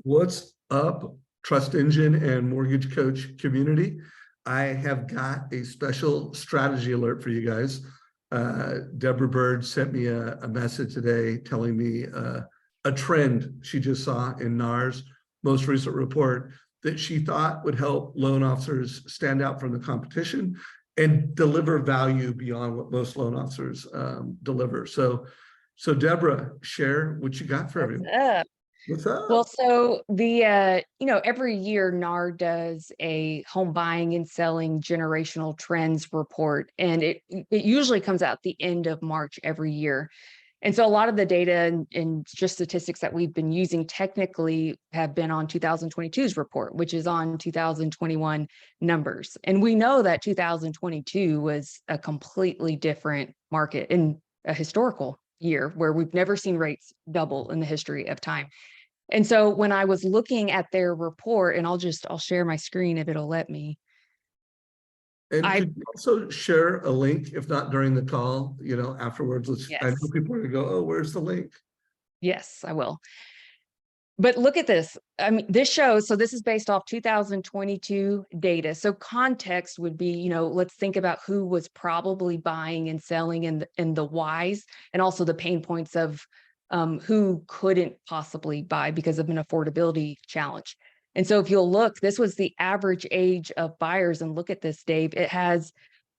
What's up, Trust Engine and Mortgage Coach community? I have got a special strategy alert for you guys. Deborah Byrd sent me a message today telling me a trend she just saw in NAR's most recent report that she thought would help loan officers stand out from the competition and deliver value beyond what most loan officers deliver. So Deborah, share what you got for everyone. What's up? Well, so the, every year NAR does a home buying and selling generational trends report, and it usually comes out at the end of March every year. And so a lot of the data and just statistics that we've been using technically have been on 2022's report, which is on 2021 numbers. And we know that 2022 was a completely different market in a historical year where we've never seen rates double in the history of time. And so when I was looking at their report, and I'll share my screen if it'll let me. And could you also share a link, if not during the call, afterwards? Yes. I know people are gonna go, oh, where's the link? Yes, I will. But look at this. I mean, this shows, so this is based off 2022 data. So context would be, let's think about who was probably buying and selling and the whys, and also the pain points of who couldn't possibly buy because of an affordability challenge. And so if you'll look, this was the average age of buyers. And look at this, Dave. It has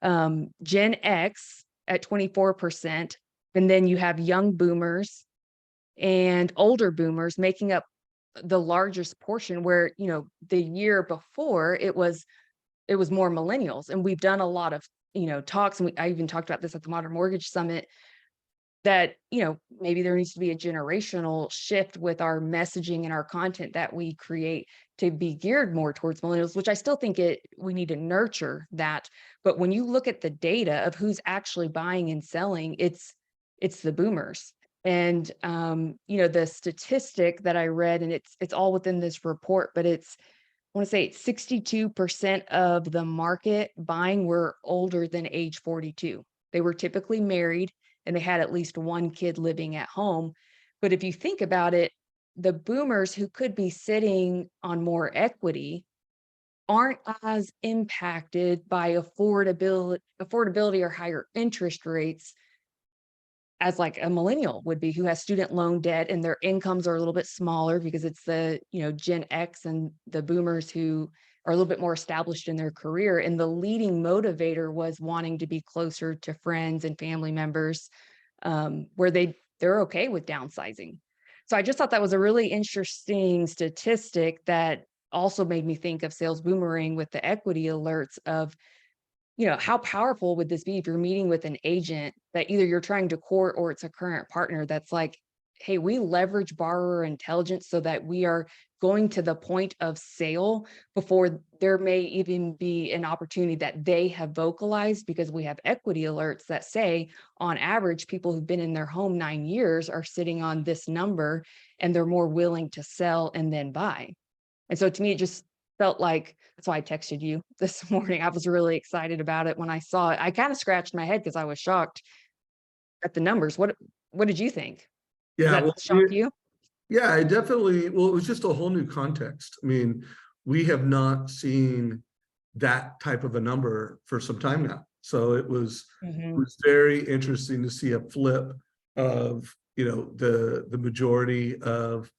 Gen X at 24%. And then you have young boomers and older boomers making up the largest portion, where, the year before it was more millennials. And we've done a lot of, talks. And I even talked about this at the Modern Mortgage Summit, that, maybe there needs to be a generational shift with our messaging and our content that we create to be geared more towards millennials, which I still think we need to nurture that. But when you look at the data of who's actually buying and selling, it's the boomers. And, the statistic that I read, and it's all within this report, but I want to say it's 62% of the market buying were older than age 42. They were typically married, and they had at least one kid living at home. But if you think about it, the boomers who could be sitting on more equity aren't as impacted by affordability or higher interest rates as like a millennial would be, who has student loan debt and their incomes are a little bit smaller, because it's the, Gen X and the boomers who are a little bit more established in their career. And the leading motivator was wanting to be closer to friends and family members, where they're okay with downsizing. So I just thought that was a really interesting statistic that also made me think of Sales Boomerang with the equity alerts of, how powerful would this be if you're meeting with an agent that either you're trying to court or it's a current partner that's like, hey, we leverage borrower intelligence so that we are going to the point of sale before there may even be an opportunity that they have vocalized, because we have equity alerts that say, on average, people who've been in their home 9 years are sitting on this number, and they're more willing to sell and then buy. And so to me, it just felt like, that's why I texted you this morning. I was really excited about it when I saw it. I kind of scratched my head because I was shocked at the numbers. What did you think? Yeah, Does that shock you? Yeah, it was just a whole new context. I mean, we have not seen that type of a number for some time now. So it was very interesting to see a flip of, the majority of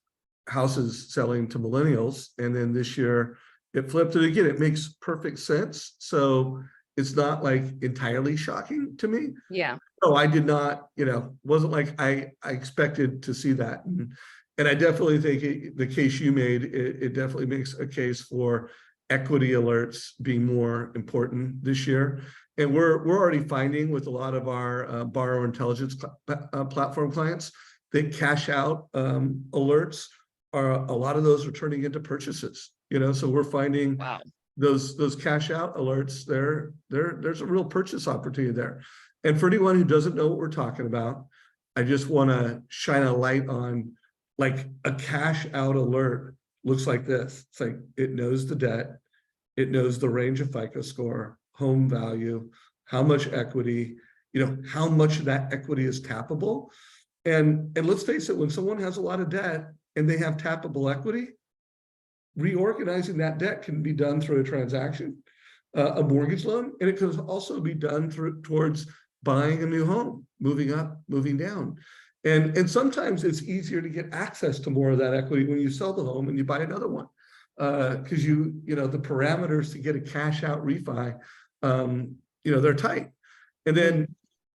houses selling to millennials. And then this year it flipped. And again, it makes perfect sense. So it's not like entirely shocking to me. Yeah. No, I did not, wasn't like I expected to see that. And I definitely think the case you made, it definitely makes a case for equity alerts being more important this year. And we're already finding with a lot of our borrower intelligence platform clients that cash out alerts a lot of those are turning into purchases. So we're finding those cash out alerts there's a real purchase opportunity there. And for anyone who doesn't know what we're talking about, I just want to shine a light on, like, a cash out alert looks like this. It's like, it knows the debt, it knows the range of FICO score, home value, how much equity, how much of that equity is tappable. And let's face it, when someone has a lot of debt and they have tappable equity, reorganizing that debt can be done through a transaction, a mortgage loan, and it can also be done towards buying a new home, moving up, moving down. And sometimes it's easier to get access to more of that equity when you sell the home and you buy another one. Because the parameters to get a cash out refi, they're tight. And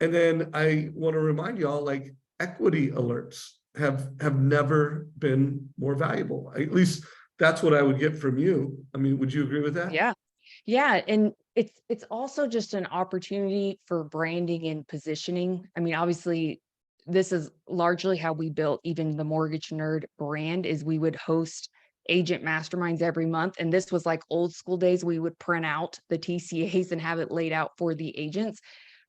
then I want to remind y'all, like, equity alerts have never been more valuable. At least that's what I would get from you. I mean, would you agree with that? Yeah. Yeah. And it's also just an opportunity for branding and positioning. I mean, obviously, this is largely how we built even the Mortgage Nerd brand, is we would host agent masterminds every month. And this was like old school days. We would print out the TCAs and have it laid out for the agents.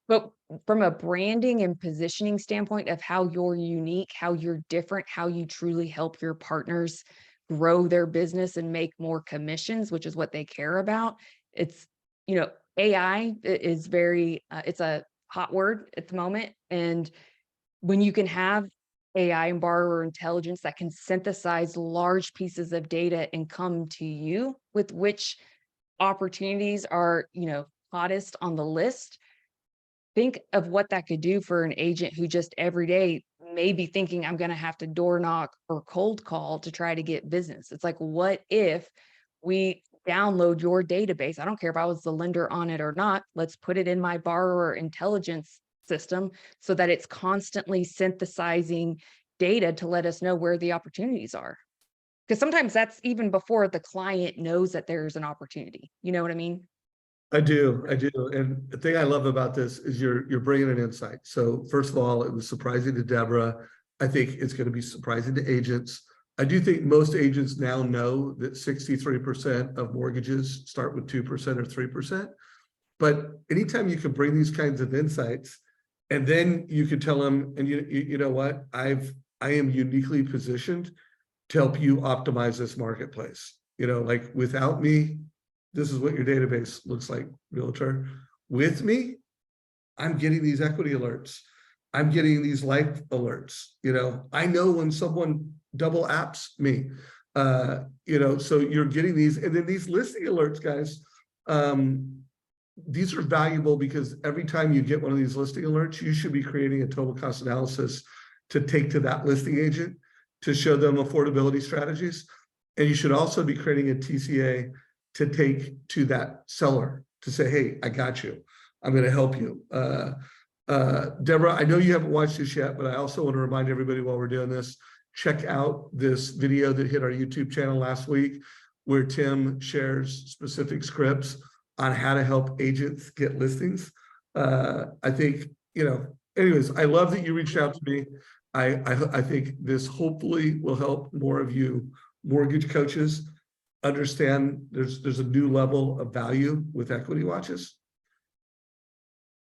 But from a branding and positioning standpoint of how you're unique, how you're different, how you truly help your partners grow their business and make more commissions, which is what they care about. It's, AI is very, it's a hot word at the moment. And when you can have AI and borrower intelligence that can synthesize large pieces of data and come to you with which opportunities are, hottest on the list, think of what that could do for an agent who just every day may be thinking, I'm going to have to door knock or cold call to try to get business. It's like, what if we download your database? I don't care if I was the lender on it or not. Let's put it in my borrower intelligence system so that it's constantly synthesizing data to let us know where the opportunities are. Because sometimes that's even before the client knows that there's an opportunity. You know what I mean? I do. And the thing I love about this is you're bringing an insight. So first of all, it was surprising to Deborah. I think it's going to be surprising to agents. I do think most agents now know that 63% of mortgages start with 2% or 3%. But anytime you can bring these kinds of insights, and then you could tell them, and you know what, I am uniquely positioned to help you optimize this marketplace. Like, without me, this is what your database looks like, realtor. With me, I'm getting these equity alerts. I'm getting these life alerts. I know when someone double apps me, so you're getting these, and then these listing alerts, guys. These are valuable because every time you get one of these listing alerts, you should be creating a total cost analysis to take to that listing agent to show them affordability strategies. And you should also be creating a TCA to take to that seller to say, hey, I got you. I'm going to help you. Deborah, I know you haven't watched this yet, but I also want to remind everybody while we're doing this, check out this video that hit our YouTube channel last week, where Tim shares specific scripts on how to help agents get listings. I think, anyways, I love that you reached out to me. I think this hopefully will help more of you mortgage coaches understand there's a new level of value with equity watches.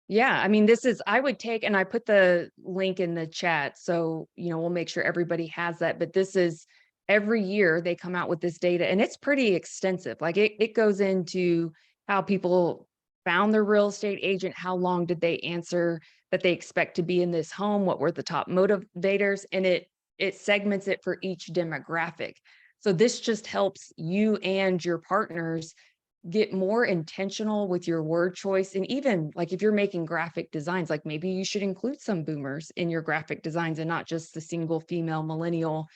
Yeah, I mean, I would take, and I put the link in the chat, so, we'll make sure everybody has that, but this is every year they come out with this data, and it's pretty extensive. Like, it goes into how people found their real estate agent, how long did they answer that they expect to be in this home, what were the top motivators, and it segments it for each demographic. So this just helps you and your partners get more intentional with your word choice. And even like if you're making graphic designs, like maybe you should include some boomers in your graphic designs and not just the single female millennial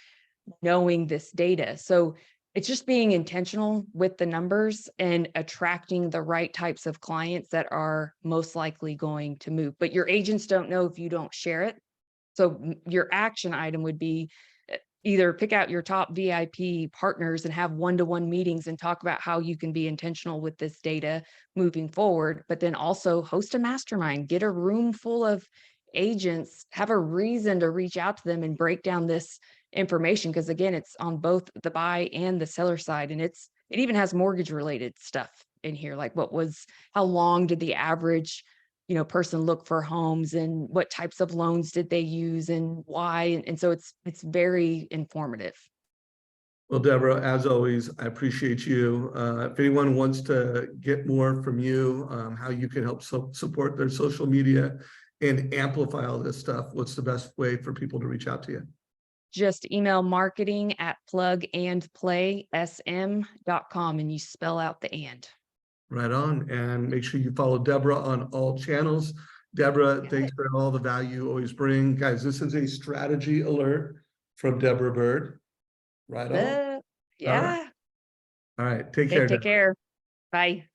knowing this data. So it's just being intentional with the numbers and attracting the right types of clients that are most likely going to move. But your agents don't know if you don't share it. So your action item would be either pick out your top VIP partners and have one-to-one meetings and talk about how you can be intentional with this data moving forward, but then also host a mastermind, get a room full of agents, have a reason to reach out to them and break down this information. Because again, it's on both the buy and the seller side. And it even has mortgage related stuff in here. Like how long did the average person look for homes, and what types of loans did they use and why? And so it's very informative. Well, Deborah, as always, I appreciate you. If anyone wants to get more from you, how you can help support their social media and amplify all this stuff, what's the best way for people to reach out to you? just email marketing@plugandplaysm.com and you spell out the and. Right on. And make sure you follow Deborah on all channels. Deborah, thanks for all the value you always bring. Guys, this is a strategy alert from Deborah Byrd. Right on. Yeah. All right. Take Okay, care. take care. Bye.